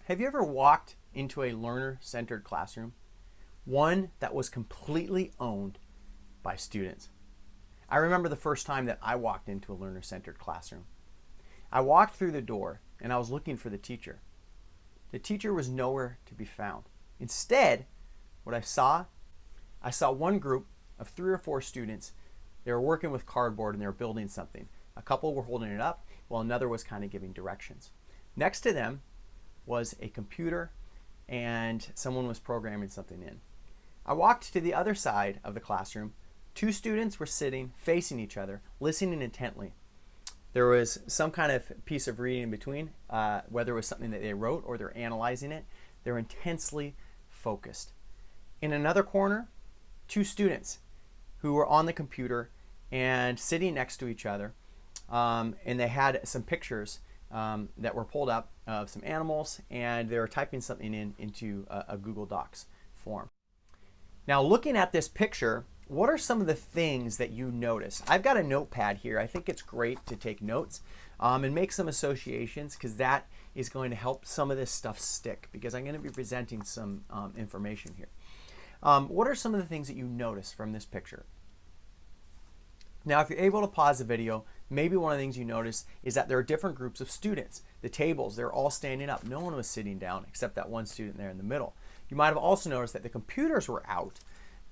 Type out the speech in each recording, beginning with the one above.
Have you ever walked into a learner-centered classroom? One that was completely owned by students. I remember the first time that I walked into a learner-centered classroom. I walked through the door and I was looking for the teacher. The teacher was nowhere to be found. Instead, what I saw one group of 3 or 4 students. They were working with cardboard and they were building something. A couple were holding it up while another was kind of giving directions. Next to them was a computer and someone was programming something in. I walked to the other side of the classroom. 2 students were sitting facing each other, listening intently. There was some kind of piece of reading in between, whether it was something that they wrote or they're analyzing it. They're intensely focused. In another corner, 2 students who were on the computer and sitting next to each other, and they had some pictures that were pulled up of some animals, and they were typing something into a Google Docs form. Now, looking at this picture, what are some of the things that you notice? I've got a notepad here. I think it's great to take notes and make some associations, because that is going to help some of this stuff stick, because I'm going to be presenting some information here. What are some of the things that you notice from this picture? Now, if you're able to pause the video, maybe one of the things you notice is that there are different groups of students. The tables, they're all standing up. No one was sitting down except that one student there in the middle. You might have also noticed that the computers were out,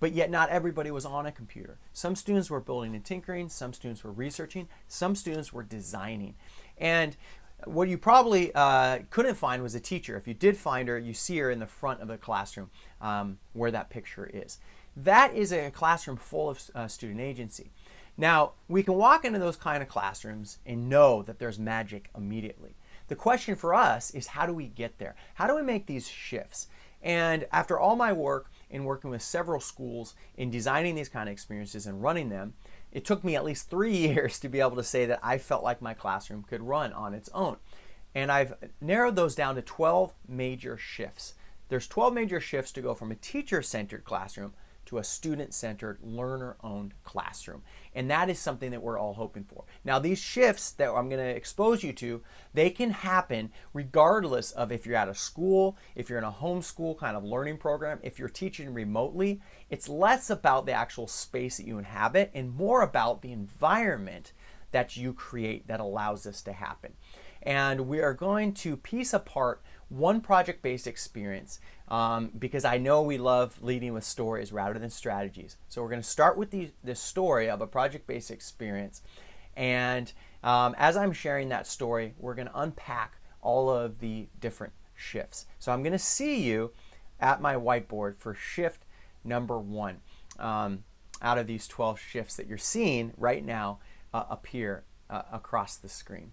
but yet not everybody was on a computer. Some students were building and tinkering, some students were researching, some students were designing. And what you probably couldn't find was a teacher. If you did find her, you see her in the front of the classroom where that picture is. That is a classroom full of student agency. Now, we can walk into those kind of classrooms and know that there's magic immediately. The question for us is, how do we get there? How do we make these shifts? And after all my work in working with several schools in designing these kind of experiences and running them, it took me at least 3 years to be able to say that I felt like my classroom could run on its own. And I've narrowed those down to 12 major shifts. There's 12 major shifts to go from a teacher-centered classroom to a student-centered, learner-owned classroom. And that is something that we're all hoping for. Now, these shifts that I'm going to expose you to, they can happen regardless of if you're at a school, if you're in a homeschool kind of learning program, if you're teaching remotely. It's less about the actual space that you inhabit and more about the environment that you create that allows this to happen. And we are going to piece apart one project-based experience because I know we love leading with stories rather than strategies. So we're going to start with this story of a project-based experience. And as I'm sharing that story, we're going to unpack all of the different shifts. So I'm going to see you at my whiteboard for shift number 1 out of these 12 shifts that you're seeing right now appear across the screen.